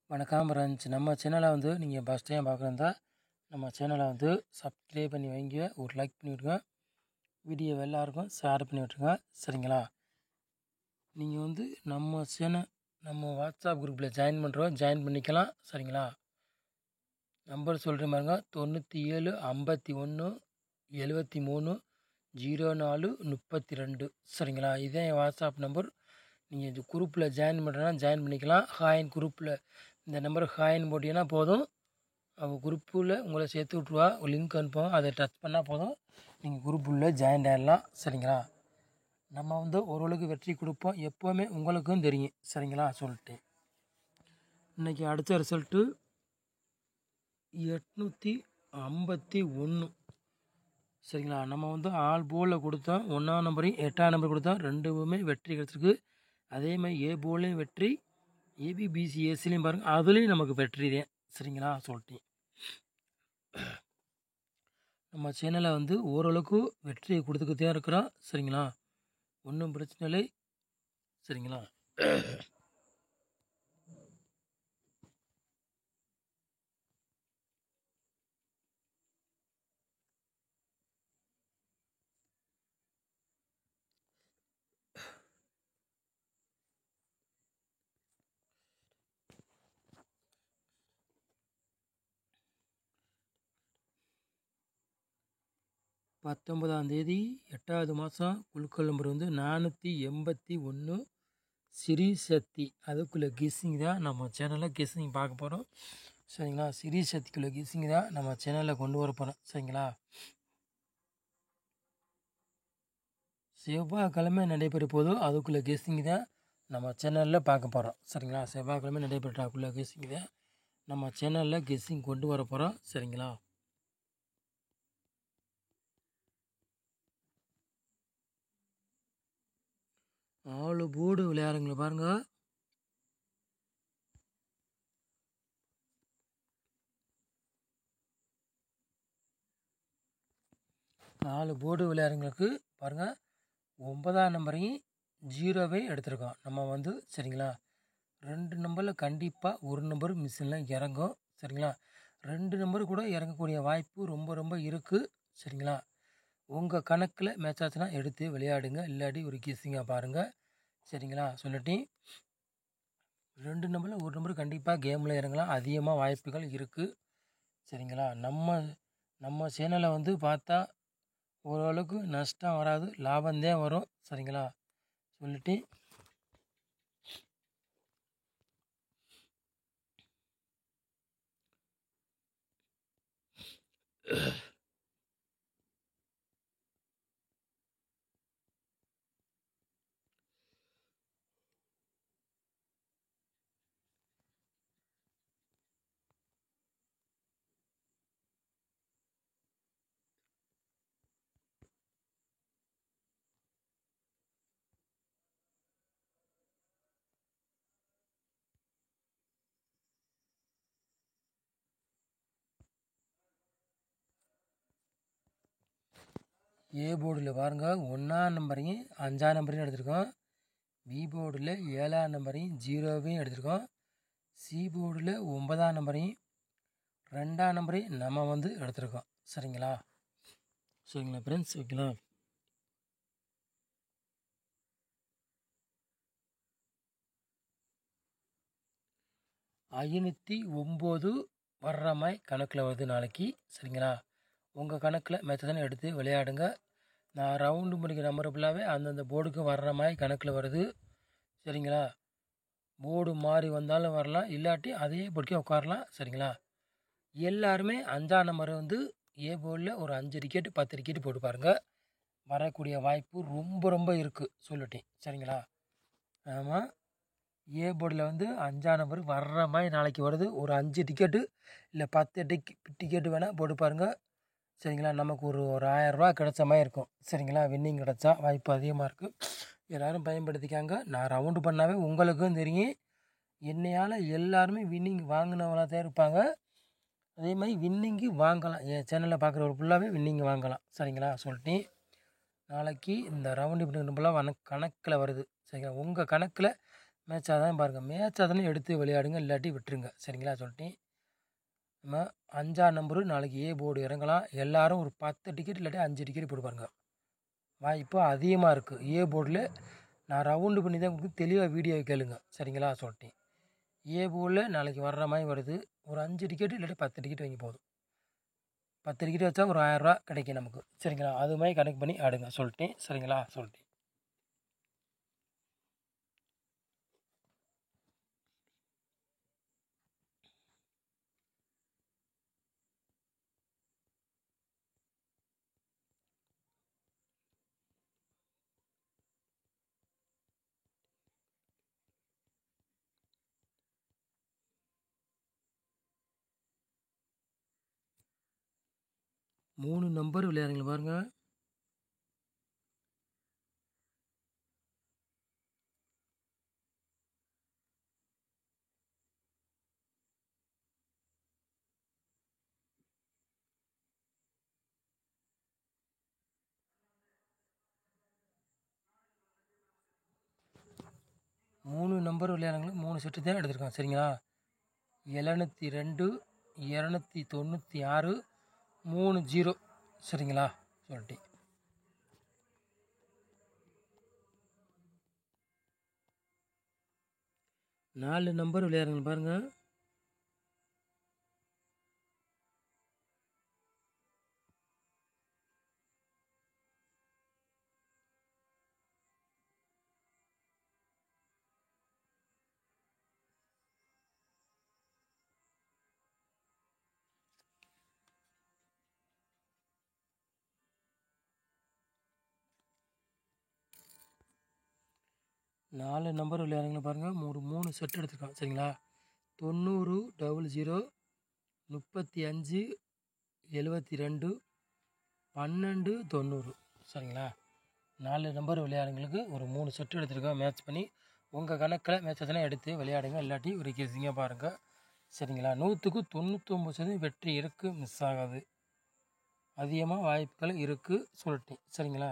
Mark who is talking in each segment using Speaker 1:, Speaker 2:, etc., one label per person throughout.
Speaker 1: வணக்கம் ஃப்ரெண்ட்ஸ். நம்ம சேனலை வந்து நீங்கள் ஃபஸ்ட் டைம் பார்க்குறதா நம்ம சேனலை வந்து சப்ஸ்கிரைப் பண்ணி வைங்க, ஒரு லைக் பண்ணி விட்ருங்க, வீடியோ எல்லாருக்கும் ஷேர் பண்ணி விட்ருங்க. சரிங்களா? நீங்கள் வந்து நம்ம வாட்ஸ்அப் குரூப்பில் ஜாயின் பண்ணிக்கலாம். சரிங்களா? நம்பர் சொல்கிற மாதிரிங்க 9751 73 04 32. சரிங்களா? இதே என் வாட்ஸ்அப் நம்பர். நீங்கள் இந்த குரூப்பில் ஜாயின் பண்ணுறேன்னா ஜாயின் பண்ணிக்கலாம். ஹாயின் குரூப்பில் இந்த நம்பர் ஹாயின் போட்டிங்கன்னா போதும், அவங்க குரூப்பில் உங்களை சேர்த்து விட்ருவா. ஒரு லிங்க் அனுப்புவோம், அதை டச் பண்ணால் போதும், நீங்கள் குரூப்புள்ள ஜாயின் ஆகிடலாம். சரிங்களா? நம்ம வந்து ஓரளவுக்கு வெற்றி கொடுப்போம், எப்போவுமே உங்களுக்கும் தெரியும். சரிங்களா? சொல்லிட்டு இன்றைக்கி அடுத்த ரிசல்ட்டு 851. சரிங்களா? நம்ம வந்து ஆல் போலில் கொடுத்தோம், 1ஆம் நம்பரையும் 8ஆம் நம்பர் கொடுத்தோம், ரெண்டுமே வெற்றி கிடச்சிருக்கு. அதே மாதிரி ஏ போல்லையும் வெற்றி, ஏபிபிசி ஏசிலையும் பாருங்கள், அதுலேயும் நமக்கு வெற்றி தான். சரிங்களா? சொல்லிட்டேன். நம்ம சேனலை வந்து ஓரளவுக்கு வெற்றியை கொடுத்துக்கிட்டே இருக்கிறோம். சரிங்களா? ஒன்றும் பிரச்சனை இல்லை. சரிங்களா? பத்தொன்பதாம் தேதி 8வது மாதம் குழுக்கள் நம்பர் வந்து 481 ஸ்ரீ சக்தி. அதுக்குள்ளே கெஸ்ஸிங் தான் நம்ம சேனலில் கெஸ்ஸிங் பார்க்க போகிறோம். சரிங்களா? ஸ்ரீ சக்திக்குள்ளே கெஸ்ஸிங் தான் நம்ம சேனலில் கொண்டு வர போகிறோம். சரிங்களா? செவ்வாய்க்கிழமை நடைபெற போதும், அதுக்குள்ளே கெஸ்ஸிங் தான் நம்ம சேனலில் பார்க்க போகிறோம். சரிங்களா? செவ்வாய்க்கிழமை நடைபெற்றாக்குள்ளே கெஸ்ஸிங் தான் நம்ம சேனலில் கெஸ்ஸிங் கொண்டு வர போகிறோம். சரிங்களா? 4 போர்டு விளையாடுங்கள பாருங்க. நாலு போர்டு விளையாடுங்களுக்கு பாருங்கள், 9ஆம் நம்பரையும் 0வே எடுத்திருக்கோம் நம்ம வந்து. சரிங்களா? 2 நம்பரில் கண்டிப்பாக ஒரு நம்பர் மிஷினில் இறங்கும். சரிங்களா? 2 நம்பர் கூட இறங்கக்கூடிய வாய்ப்பு ரொம்ப ரொம்ப இருக்குது. சரிங்களா? உங்கள் கணக்கில் மேட்ச் ஆச்சுன்னா எடுத்து விளையாடுங்க, இல்லாட்டி ஒரு கெஸ்ஸிங்காக பாருங்கள். சரிங்களா? சொல்லிட்டேன். 2 நம்பரில் ஒரு நம்பர் கண்டிப்பாக கேமில் இறங்கலாம், அதிகமாக வாய்ப்புகள் இருக்குது. சரிங்களா? நம்ம சேனலை வந்து பார்த்தா ஓரளவுக்கு நஷ்டம் வராது, லாபம்தான் வரும். சரிங்களா? சொல்லிட்டு ஏ போர்டில் பாருங்கள், 1ஆம் நம்பரையும் 5ஆம் நம்பரையும் எடுத்திருக்கோம். பி போர்டில் 7ஆம் நம்பரையும் 0வையும் எடுத்திருக்கோம். சி போர்டில் 9ஆம் நம்பரையும் 2ஆம் நம்பரையும் நம்ம வந்து எடுத்திருக்கோம். சரிங்களா? சரிங்களா ஃப்ரெண்ட்ஸ்? ஓகேங்களா? 509 வர்ற மாதிரி கணக்கில் வருது நாளைக்கு. சரிங்களா? உங்கள் கணக்கில் மேட்ச் தானே எடுத்து விளையாடுங்க. நான் ரவுண்டு முடிக்கிற நம்பர் ஃபுல்லாகவே அந்தந்த போர்டுக்கு வர்ற மாதிரி கணக்கில் வருது. சரிங்களா? போர்டு மாறி வந்தாலும் வரலாம், இல்லாட்டி அதே போர்டுக்கே உட்காரலாம். சரிங்களா? எல்லாருமே 5ஆம் நம்பர் வந்து ஏ போர்டில் ஒரு 5 டிக்கெட்டு 10 டிக்கெட்டு போட்டு பாருங்கள், வரக்கூடிய வாய்ப்பு ரொம்ப ரொம்ப இருக்குது. சொல்லிட்டேன். சரிங்களா? ஆமாம், ஏ போர்டில் வந்து 5ஆம் நம்பர் வர்ற மாதிரி நாளைக்கு வருது. ஒரு 5 டிக்கெட்டு இல்லை 10 டிக்கெட்டு வேணால் போட்டு பாருங்கள். சரிங்களா? நமக்கு ஒரு 1000 கிடச்ச மாதிரி இருக்கும். சரிங்களா? வின்னிங் கிடச்சா வாய்ப்பு அதிகமாக இருக்குது. எல்லோரும் பயன்படுத்திக்காங்க. நான் ரவுண்டு பண்ணாவே உங்களுக்கும் தெரியும், என்னையால் எல்லாருமே வின்னிங் வாங்கினவங்களாக தான் இருப்பாங்க. அதே மாதிரி வின்னிங்கு வாங்கலாம், என் சேனலில் பார்க்குற ஒரு ஃபுல்லாகவே வின்னிங் வாங்கலாம். சரிங்களா? சொல்லிட்டு நாளைக்கு இந்த ரவுண்டு இப்படி ஃபுல்லாக கணக்கில் வருது. சரிங்களா? உங்கள் கணக்கில் மேட்ச் ஆதான் பாருங்கள், மேட்ச் ஆதானே எடுத்து விளையாடுங்க, இல்லாட்டி விட்டுருங்க. சரிங்களா சொல்லிட்டேன். நம்ம 5ஆம் நம்பரு நாளைக்கு ஏ போர்டு இறங்கலாம். எல்லாரும் ஒரு 10 டிக்கெட் இல்லாட்டி 5 டிக்கெட் போட்டு பாருங்க. வாய்ப்பு அதிகமாக இருக்குது. ஏ போர்டில் நான் ரவுண்டு பண்ணி தான் உங்களுக்கு தெளிவாக வீடியோ கேளுங்க. சரிங்களா சொல்லிட்டேன். ஏ போர்டில் நாளைக்கு வர்ற மாதிரி வருது. ஒரு 5 டிக்கெட் இல்லாட்டி 10 டிக்கெட் வாங்கி போதும். 10 டிக்கெட் வச்சா ஒரு 1000 ரூபா கிடைக்கும் நமக்கு. சரிங்களா, அது மாதிரி கணக்கு பண்ணி ஆடுங்க சொல்லிட்டேன். சரிங்களா சொல்லிட்டேன். மூணு நம்பர் விளையாடுங்களா பாருங்கள். மூணு நம்பர் விளையாடுங்களா, 3 செட்டு தான் எடுத்திருக்கான். சரிங்களா, 702 296 30. சரிங்களா சொல்லிட்டேன். 4 நம்பர் விளையாடுங்க பாருங்கள். நாலு நம்பர் விளையாடுங்க பாருங்கள். ஒரு 3 செட் எடுத்துருக்கான். சரிங்களா, 90 00 35 72 12 90. சரிங்களா, 4 நம்பர் விளையாடுங்களுக்கு ஒரு 3 செட்டு எடுத்துருக்கோம். மேட்ச் பண்ணி உங்கள் கணக்கில் மேட்ச் எத்தனை எடுத்து விளையாடுங்க, இல்லாட்டி ஒரு கேசிங்க பாருங்கள். சரிங்களா, 100க்கு 99% வெற்றி இருக்குது, மிஸ் ஆகாது. அதிகமாக வாய்ப்புகள் இருக்குது சொல்லிட்டேன். சரிங்களா,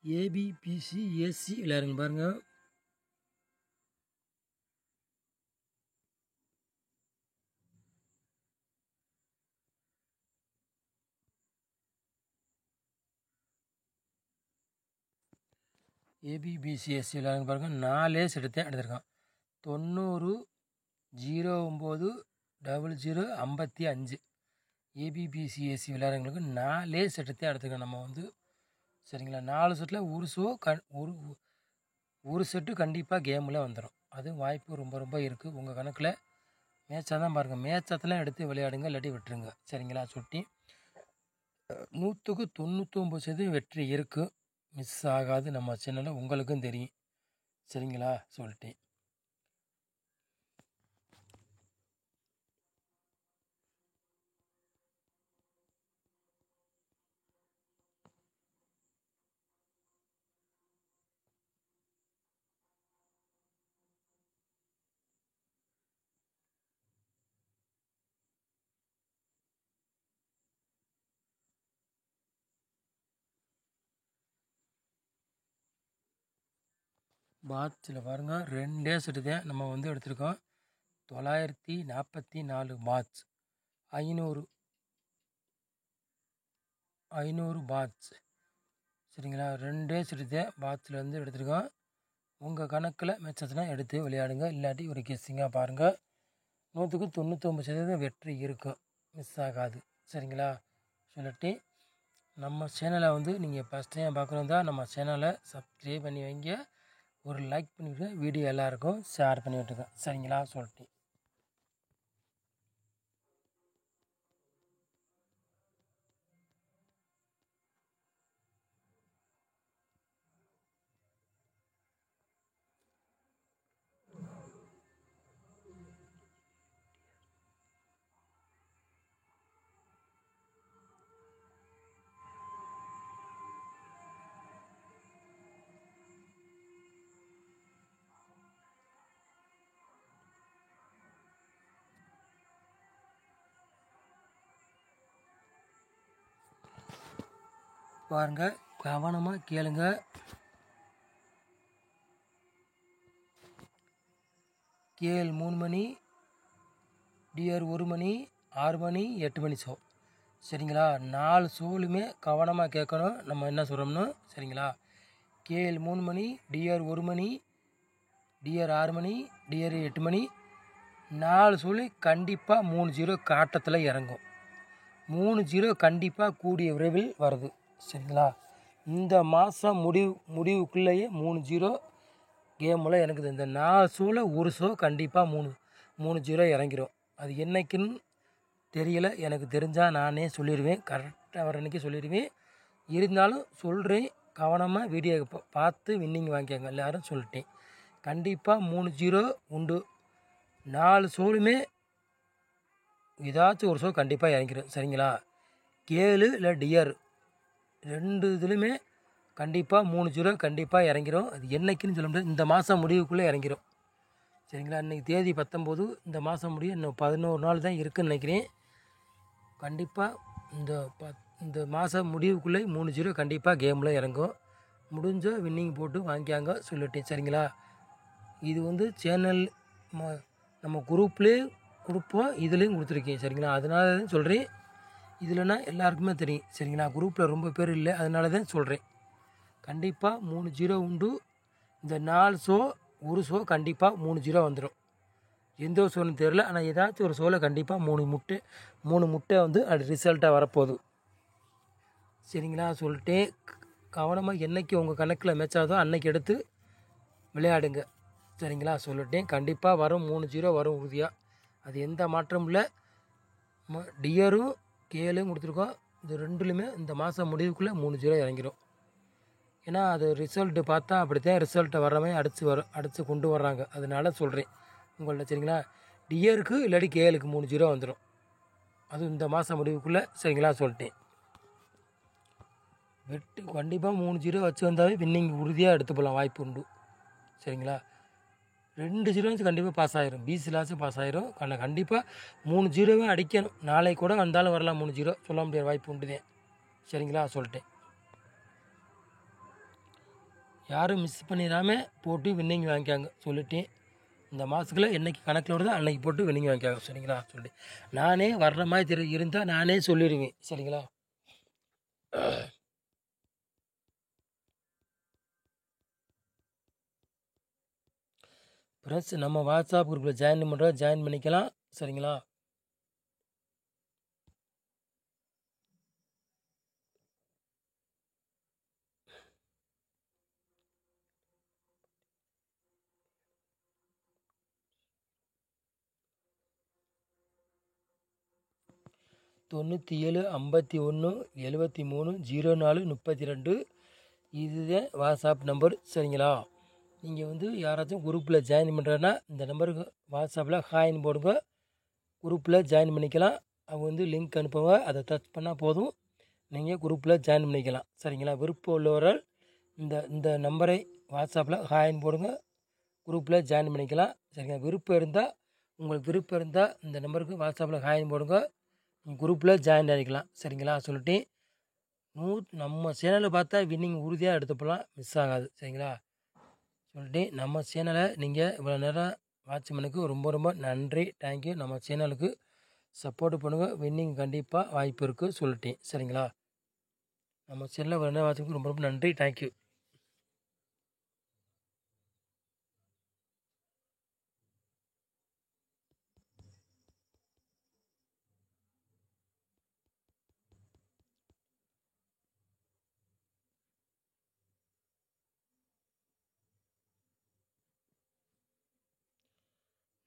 Speaker 1: ஏபிபிசி ஏசி விளையாடுங்க பாருங்கள். ஏபிபிசிஎஸ்சி விளையாடுங்க பாருங்கள். 4 செட்டு எடுத்திருக்கான். 90 09 00 55. ஏபிபிசிஎஸ்சி விளையாடுறவங்களுக்கு 4 செட்டு எடுத்துருக்கோம் நம்ம வந்து. சரிங்களா, 4 செட்டில் ஒரு செட்டு கண்டிப்பாக கேமில் வந்துடும். அது வாய்ப்பு ரொம்ப ரொம்ப இருக்குது. உங்கள் கணக்கில் மேட்சாக தான் பாருங்கள். மேட்சத்தெல்லாம் எடுத்து விளையாடுங்க, இல்லாட்டி விட்டுருங்க. சரிங்களா சுட்டி, 100க்கு 99% வெற்றி இருக்குது, மிஸ் ஆகாது. நம்ம சேனலில் உங்களுக்கும் தெரியும். சரிங்களா சொல்லிட்டேன். பாட்ஸில் பாருங்கள், 2 செட்டு தான் நம்ம வந்து எடுத்திருக்கோம். 944 பாட்ஸ், 500 பாட்ஸ். சரிங்களா, 2 செட்டு தான் பாட்ஸில் வந்து எடுத்திருக்கோம். உங்கள் கணக்கில் மேட்சஸ்னா எடுத்து விளையாடுங்க, இல்லாட்டி ஒரு கெஸ்ஸிங்காக பாருங்கள். 100க்கு 99% வெற்றி இருக்கும், மிஸ் ஆகாது. சரிங்களா சொல்லிட்டு, நம்ம சேனலை வந்து நீங்கள் ஃபஸ்ட் டைம் பார்க்குறதா நம்ம சேனலை சப்ஸ்கிரைப் பண்ணி வைங்க, ஒரு லைக் பண்ணிவிட்டு வீடியோ எல்லாருக்கும் ஷேர் பண்ணி விட்டுருங்க. சரிங்களா சொல்லிட்டு, பாருங்கள், கவனமாக கேளுங்க. கேஎல் 3 மணி, டிஆர் 1 மணி, 6 மணி, 8 மணி ஷோ. சரிங்களா? 4 ஷோலுமே கவனமாக கேட்கணும் நம்ம என்ன சொல்கிறோம்னு. சரிங்களா? கேஎல் 3 மணி, டிஆர் 1 மணி, டிஆர் 6 மணி, டிஆர் 8 மணி, 4 ஷோலு கண்டிப்பாக 3-0 காட்டத்தில் இறங்கும். 3-0 கண்டிப்பாக கூடிய விரைவில் வருது. சரிங்களா? இந்த மாதம் முடிவுக்குள்ளேயே 3-0 கேமில் எனக்கு இந்த 4 ஷோவில் ஒரு ஷோ கண்டிப்பாக 3-0 இறங்கிடும். அது என்னைக்குன்னு தெரியல. எனக்கு தெரிஞ்சால் நானே சொல்லிடுவேன், கரெக்டாக வர அன்றைக்கி சொல்லிடுவேன். இருந்தாலும் சொல்கிறேன், கவனமாக வீடியோ பார்த்து வின்னிங் வாங்கிக்கோங்க எல்லோரும் சொல்லிட்டேன். கண்டிப்பாக 3-0 உண்டு. 4 ஷோலுமே ஏதாச்சும் ஒரு ஷோ கண்டிப்பாக இறங்கிடும். சரிங்களா? கேளு இல்லை டிஆர் 2 இதுலையுமே கண்டிப்பாக 3-0 கண்டிப்பாக இறங்கிடும். அது என்றைக்குன்னு சொல்ல முடியாது, இந்த மாதம் முடிவுக்குள்ளே இறங்கிடும். சரிங்களா? இன்றைக்கி தேதி 19, இந்த மாதம் முடிய இன்னும் 11 நாள் தான் இருக்குதுன்னு நினைக்கிறேன். கண்டிப்பாக இந்த மாதம் முடிவுக்குள்ளே 3-0 கண்டிப்பாக கேமில் இறங்கும். முடிஞ்ச வின்னிங் போட்டு வாங்கிக்காங்க சொல்லிட்டேன். சரிங்களா? இது வந்து சேனல் நம்ம குரூப்லேயே கொடுப்போம், இதுலேயும் கொடுத்துருக்கேன். சரிங்களா? அதனால தான் சொல்கிறேன். இதுலனா எல்லாருக்குமே தெரியும். சரிங்களா? குரூப்பில் ரொம்ப பேர் இல்லை, அதனால தான் சொல்கிறேன். கண்டிப்பாக 3-0 உண்டு. இந்த 4 ஷோ ஒரு ஷோ கண்டிப்பாக 3-0 வந்துடும். எந்த ஒரு ஷோன்னு தெரில, ஆனால் ஏதாச்சும் ஒரு ஷோவில் கண்டிப்பாக 3 முட்டை வந்து அது ரிசல்ட்டாக வரப்போகுது. சரிங்களா? சொல்லிட்டே கவனமாக என்றைக்கு உங்கள் கணக்கில் மேட்ச் ஆகுதோ அன்னைக்கு எடுத்து விளையாடுங்க. சரிங்களா? சொல்லிட்டேன். கண்டிப்பாக வரும், 3-0 வரும் உறுதியாக. அது எந்த மாற்றமும் இல்லை. டிஆரும் கேலும் கொடுத்துருக்கோம். இது ரெண்டுலையுமே இந்த மாதம் முடிவுக்குள்ளே 3-0 இறங்கிடும். ஏன்னா அது ரிசல்ட்டு பார்த்தா அப்படித்தான் ரிசல்ட்டை வர்றவன் அடித்து கொண்டு வர்றாங்க. அதனால சொல்கிறேன் உங்கள்ட்ட. சரிங்களா? டிஆருக்கு இல்லாட்டி கேலுக்கு 3-0 வந்துடும். அதுவும் இந்த மாதம் முடிவுக்குள்ளே. சரிங்களா? சொல்லிட்டேன். கண்டிப்பாக 3-0 வச்சு வந்தாவே வின்னிங் உறுதியாக எடுத்து போகலாம், வாய்ப்பு உண்டு. சரிங்களா? 2-0 கண்டிப்பாக பாஸ் ஆகிரும். பிசிலாச்சும் பாஸ் ஆகிரும். கண்டிப்பாக 3-0 அடிக்கணும். நாளைக்கு கூட வந்தாலும் வரலாம் 3-0, சொல்ல முடியாத வாய்ப்பு உண்டுதேன். சரிங்களா? சொல்லிட்டேன். யாரும் மிஸ் பண்ணிடாமல் போட்டு வின்னிங் வாங்கிக்காங்க சொல்லிட்டேன். இந்த மாதத்துக்குள்ள என்றைக்கு கணக்கில் வருதோ அன்றைக்கி போட்டு வின்னிங் வாங்கிக்காங்க. சரிங்களா? சொல்லிட்டு நானே வர்ற மாதிரி இருந்தால் நானே சொல்லிடுவேன். சரிங்களா? ஃப்ரெண்ட்ஸ், நம்ம வாட்ஸ்அப் குரூப்பில் ஜாயின் பண்ணிக்கலாம். சரிங்களா? (97 51 73 04 32) இதுதான் வாட்ஸ்அப் நம்பர். சரிங்களா? நீங்கள் வந்து யாராச்சும் குரூப்பில் ஜாயின் பண்ணுறேன்னா இந்த நம்பருக்கு வாட்ஸ்அப்பில் ஹாய்ன்னு போடுங்க. குரூப்பில் ஜாயின் பண்ணிக்கலாம். அவங்க வந்து லிங்க் அனுப்புவாங்க, அதை டச் பண்ணால் போதும், நீங்கள் குரூப்பில் ஜாயின் பண்ணிக்கலாம். சரிங்களா? விருப்பம் உள்ளவர்கள் இந்த நம்பரை வாட்ஸ்அப்பில் ஹாய்ன்னு போடுங்க, குரூப்பில் ஜாயின் பண்ணிக்கலாம். சரிங்களா? உங்களுக்கு விருப்பம் இருந்தால் இந்த நம்பருக்கு வாட்ஸ்அப்பில் ஹாய்ன்னு போடுங்க, குரூப்பில் ஜாயின் ஆகிக்கலாம். சரிங்களா? சொல்லிட்டு நம்ம சேனலில் பார்த்தா வின்னிங் உறுதியாக எடுத்து போகலாம், மிஸ் ஆகாது. சரிங்களா? சொல்லிட்டு நம்ம சேனலை நீங்கள் இவ்வளோ நேரம் வாட்ச் பண்ணதுக்கு ரொம்ப ரொம்ப நன்றி, தேங்க்யூ. நம்ம சேனலுக்கு சப்போர்ட் பண்ணுங்கள், வின்னிங் கண்டிப்பாக வாய்ப்பு இருக்குது சொல்லிட்டேன். சரிங்களா? நம்ம சேனலில் இவ்வளோ நேரம் வாட்சுக்கு ரொம்ப ரொம்ப நன்றி, தேங்க்யூ.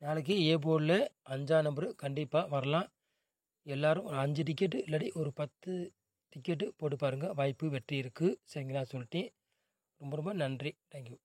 Speaker 1: நாளைக்கு ஏ போர்டில் 5ஆம் நம்பரு கண்டிப்பாக வரலாம். எல்லோரும் ஒரு 5 டிக்கெட்டு இல்லாட்டி ஒரு 10 டிக்கெட்டு போட்டு பாருங்கள், வாய்ப்பு வெற்றி இருக்குது. சரிங்களா? சொல்லிட்டு ரொம்ப ரொம்ப நன்றி, தேங்க்யூ.